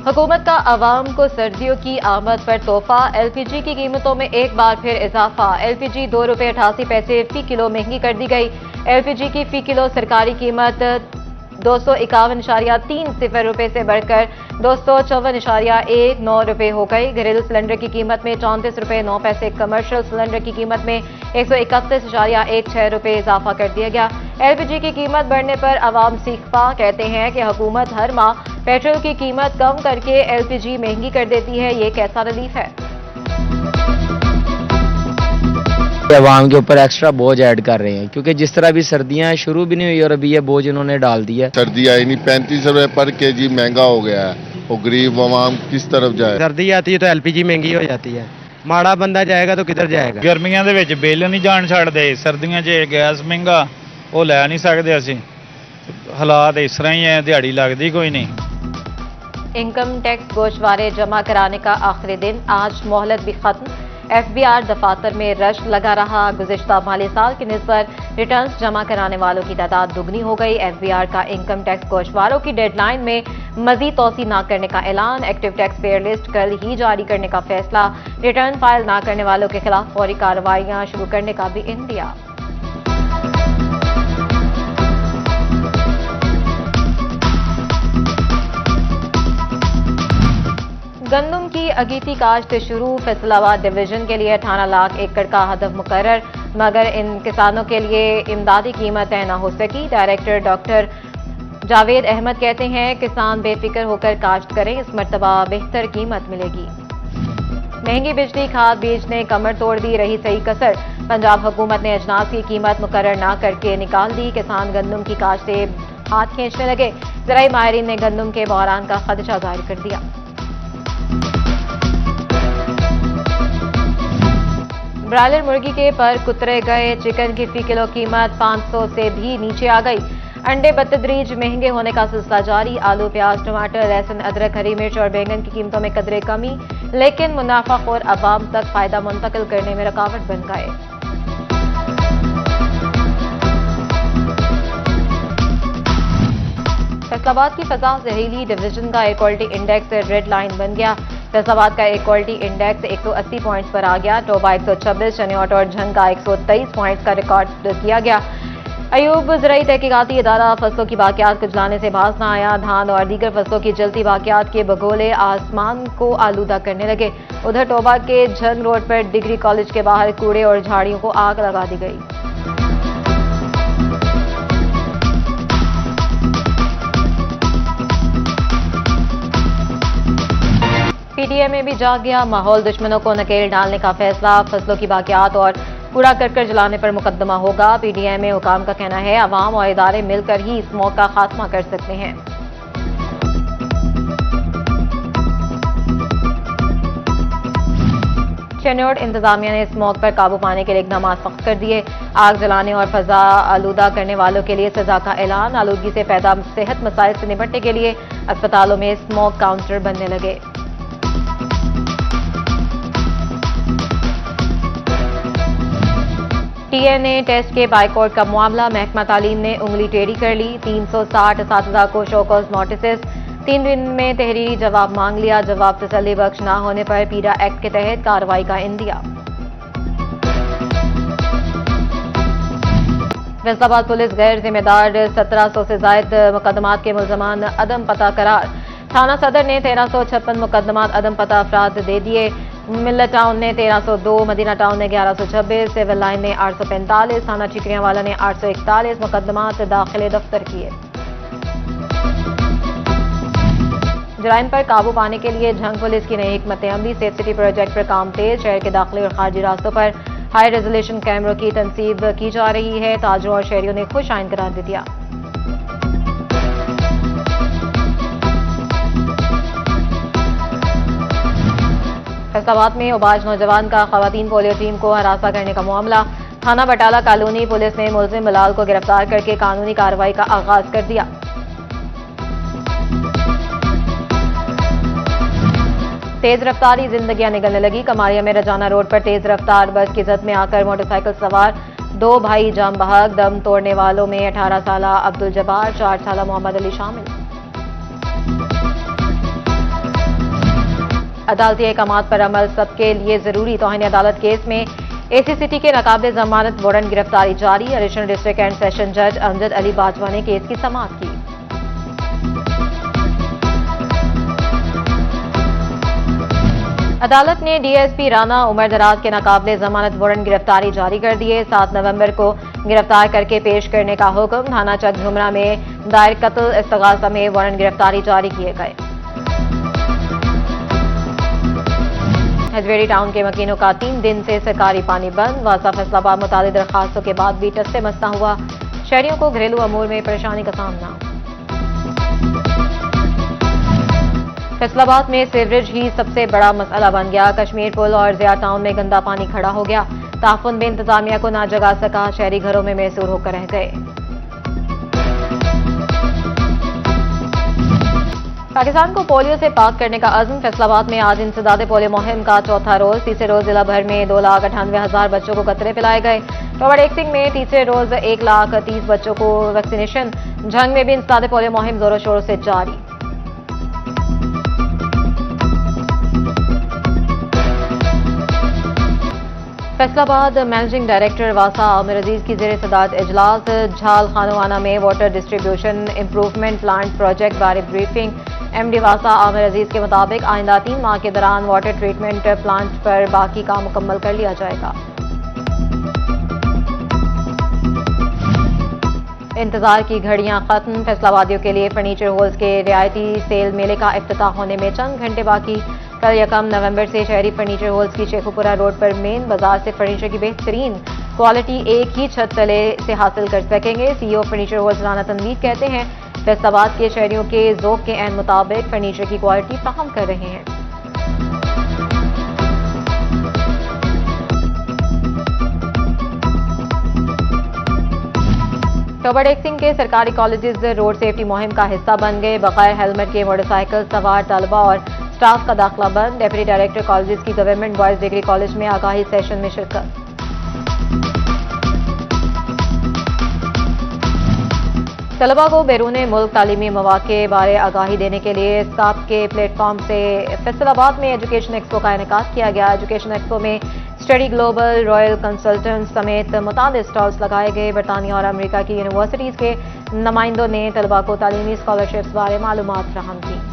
हुकूमत का आवाम को सर्दियों की आमद पर तोहफा। एलपीजी की कीमतों में एक बार फिर इजाफा। एलपीजी ₹2.88 फी किलो महंगी कर दी गई। एलपीजी की फी किलो सरकारी कीमत 251.30 रुपए से बढ़कर 254.19 रुपए हो गई। घरेलू सिलेंडर की कीमत में 34.09, कमर्शियल सिलेंडर की कीमत में 131.16 रुपए इजाफा कर दिया गया। एलपीजी की कीमत बढ़ने पर अवाम सीखपा। कहते हैं कि हुकूमत हर माह पेट्रोल की कीमत कम करके एलपीजी महंगी कर देती है, ये कैसा रिलीफ है। अवाम के ऊपर एक्स्ट्रा बोझ ऐड कर रहे हैं, क्योंकि जिस तरह अभी सर्दियां शुरू भी नहीं हुई और अभी ये बोझ इन्होंने डाल दिया। सर्दी आई नहीं, 35 रुपए पर केजी महंगा हो गया है, वो गरीब अवाम किस तरफ जाए। सर्दी आती है तो एलपीजी महंगी हो जाती है, माड़ा बंदा जाएगा तो किधर जाएगा। गर्मियां ਦੇ ਵਿੱਚ ਬਿੱਲ ਨਹੀਂ ਜਾਣ ਛੱਡਦੇ, ਸਰਦੀਆਂ 'ਚ ਗੈਸ ਮਹਿੰਗਾ ਉਹ ਲੈ ਨਹੀਂ ਸਕਦੇ ਅਸੀਂ। ਹਾਲਾਤ ਇਸ ਤਰ੍ਹਾਂ ਹੀ ਹੈ, ਦਿਹਾੜੀ ਲੱਗਦੀ ਕੋਈ नहीं। इनकम टैक्स गोशवारे जमा कराने का आखिरी दिन, आज मोहलत भी खत्म। एफबीआर दफातर में रश लगा रहा। गुज़िश्ता माली साल की निस्बत रिटर्न्स जमा कराने वालों की तादाद दुगनी हो गई। एफबीआर का इनकम टैक्स गोशवारों की डेडलाइन में मजीद तोसी न करने का ऐलान। एक्टिव टैक्स पेयर लिस्ट कल ही जारी करने का फैसला। रिटर्न फाइल न करने वालों के खिलाफ फौरी कार्रवाइयां शुरू करने का भी इंदिया। गंदम की अगीती काश्त शुरू। फैसलाबाद डिवीजन के लिए 18 लाख एकड़ का हदफ मुकर्रर, मगर इन किसानों के लिए इमदादी कीमत तय न हो सकी। डायरेक्टर डॉक्टर जावेद अहमद कहते हैं किसान बेफिक्र होकर काश्त करें, इस मर्तबा बेहतर कीमत मिलेगी। महंगी बिजली, खाद बीज ने कमर तोड़ दी, रही सही कसर। पंजाब हुकूमत ने अजनास की कीमत मुकर्रर न करके निकाल दी। किसान गंदम की काश्त से हाथ खींचने लगे। ज़राई माहिरीन ने गंदम के बहरान का खदशा जाहिर कर दिया। ब्रायलर मुर्गी के पर कुतरे गए। चिकन की फी किलो कीमत 500 से भी नीचे आ गई। अंडे बतदरीज महंगे होने का सिलसिला जारी। आलू, प्याज, टमाटर, लहसुन, अदरक, हरी मिर्च और बैंगन की कीमतों में कदरे कमी, लेकिन मुनाफाखोर अवाम तक फायदा मुंतकिल करने में रुकावट बन गए। फैसलाबाद की फजा जहरीली डिवीजन का air quality index red line बन गया। फैसलाबाद का एयर क्वालिटी इंडेक्स 180 पॉइंट्स पर आ गया। टोबा 126, शनियाट और झंगा 123 पॉइंट्स का रिकॉर्ड किया गया। अयूब ज़राई तहकीकाती इदारा फसलों की बाकियात को जलाने से बाज न आया। धान और दीगर फसलों की जलती बाकियात के बगोले आसमान को आलूदा करने लगे। उधर टोबा के झंग रोड पर डिग्री कॉलेज के बाहर कूड़े और झाड़ियों को आग लगा दी गई। पीडीएम में भी जाग गया माहौल। दुश्मनों को नकेल डालने का फैसला। फसलों की बाकियात और कूड़ा करकट जलाने पर मुकदमा होगा। पीडीएम में हुकाम का कहना है अवाम और इदारे मिलकर ही स्मोक का खात्मा कर सकते हैं। शनियाट इंतजामिया ने स्मोक पर काबू पाने के लिए इकदाम सख्त कर दिए। आग जलाने और फजा आलूदा करने वालों के लिए सजा का ऐलान। आलूदगी से पैदा सेहत मसाइल से निपटने के लिए अस्पतालों में स्मोक काउंटर बनने लगे। टीएनए टेस्ट के बाइकआउट का मामला। महकमा तालीम ने उंगली टेढ़ी कर ली। 360 असातिज़ा को शोकॉज नोटिस। 3 दिन में तहरीरी जवाब मांग लिया। जवाब तसल्ली बख्श न होने पर पीरा एक्ट के तहत कार्रवाई का इंदिया। फैसलाबाद पुलिस गैर जिम्मेदार 1700 से जायद मुकदमात के मुल्जमान अदम पता करार। थाना सदर ने 1356 मुकदमात अदम पता अफराद दे दिए। मिल्लत टाउन ने 1302, मदीना टाउन ने 1126, सिविल लाइन ने 845, थाना चिकरियावाला ने 841 मुकदमात दाखिले दफ्तर किए। जराइम पर काबू पाने के लिए झंग पुलिस की नई हिकमत अमली। सेफ सिटी प्रोजेक्ट पर काम तेज। शहर के दाखिली और खारजी रास्तों पर हाई रेजोल्यूशन कैमरों की तनसीब की जा रही है। ताजरों और शहरियों ने खुश आइन करार दे दिया। फैसलाबाद में उबाज नौजवान का खवातीन पोलियो टीम को हरासा करने का मामला। थाना बटाला कॉलोनी पुलिस ने मुलजिम बिलाल को गिरफ्तार करके कानूनी कार्रवाई का आगाज कर दिया। तेज रफ्तारी जिंदगियां निगलने लगी। कमारिया में रजाना रोड पर तेज रफ्तार बस की जद में आकर मोटरसाइकिल सवार 2 भाई जाम बहक। दम तोड़ने वालों में 18 साला अब्दुल जब्बार, 4 साला मोहम्मद अली शामिल। अदालती अहकामात पर अमल सबके लिए जरूरी तौहीन अदालत केस में एसी सिटी के नाकाबिले जमानत वारंट गिरफ्तारी जारी। एडिशनल डिस्ट्रिक्ट एंड सेशन जज अमजद अली बाजवा ने केस की समाअत की। अदालत ने डीएसपी राना उमर दराज के नाकाबिले जमानत वारंट गिरफ्तारी जारी कर दिए। 7 नवंबर को गिरफ्तार करके पेश करने का हुक्म। थाना चक झुमरा में दायर कत्ल इस्तगासा में वारंट गिरफ्तारी जारी किए गए। हजवेरी टाउन के मकीनों का 3 दिन से सरकारी पानी बंद। वासा फैसलाबाद मुतालिक दरखास्तों के बाद भी टस्से मस्ता हुआ। शहरियों को घरेलू अमूर में परेशानी का सामना। फैसलाबाद में सीवरेज ही सबसे बड़ा मसला बन गया। कश्मीर पुल और जिया टाउन में गंदा पानी खड़ा हो गया। ताफुन में इंतजामिया को ना जगा सका। शहरी घरों में मैसूर होकर रह गए। पाकिस्तान को पोलियो से पाक करने का अज़्म। फैसलाबाद में आज इंसदाद पोलियो मुहिम का चौथा रोज। तीसरे रोज जिला भर में 2,98,000 बच्चों को कतरे पिलाए गए। टॉवर एक्सिंग में तीसरे रोज 1,30,000 बच्चों को वैक्सीनेशन। झंग में भी इंसदाद पोलियो मुहिम जोरों शोरों से जारी। फैसलाबाद मैनेजिंग डायरेक्टर वासा आमिर अजीज की जेर सदारत इजलास। झाल खानवाना में water distribution improvement plant project बारे ब्रीफिंग। एमडी वासा आमिर अजीज के मुताबिक आइंदा 3 माह के दौरान वाटर ट्रीटमेंट प्लांट पर बाकी काम मुकम्मल कर लिया जाएगा। इंतजार की घड़ियां खत्म। फैसलाबादियों के लिए फर्नीचर हॉल्स के रियायती सेल मेले का इफ्तिताह होने में चंद घंटे बाकी। कल 1 नवंबर से शहरी फर्नीचर हॉल्स की शेखुपुरा रोड पर मेन बाजार से फर्नीचर की बेहतरीन क्वालिटी एक ही छत तले से हासिल कर सकेंगे। CEO furniture halls Rana Tanveer कहते हैं फैसलाबाद के शहरियों के ज़ौक़ के ऐन मुताबिक फर्नीचर की क्वालिटी फराहम कर रहे हैं। टॉवर एक्सिंग के सरकारी कॉलेजेस रोड सेफ्टी मुहिम का हिस्सा बन गए। बगैर हेलमेट के मोटरसाइकिल सवार तलबा और स्टाफ का दाखिला बंद। डेप्यूटी डायरेक्टर कॉलेजेस की गवर्नमेंट बॉयज डिग्री कॉलेज में आगाही सेशन में शिरकत। तलबा को बैरून मुल्क तालीमी मौक़े बारे आगाही देने के लिए स्काप के प्लेटफॉर्म से फैसलाबाद में एजुकेशन एक्सपो का इनेकाद किया गया। एजुकेशन एक्सपो में स्टडी ग्लोबल, रॉयल कंसल्टेंट समेत मुतालिक स्टॉल्स लगाए गए। बरतानिया और अमेरिका की यूनिवर्सिटीज़ के नुमाइंदों ने तलबा को तालीमी स्कॉलरशिप्स बारे मालूमात फराहम की।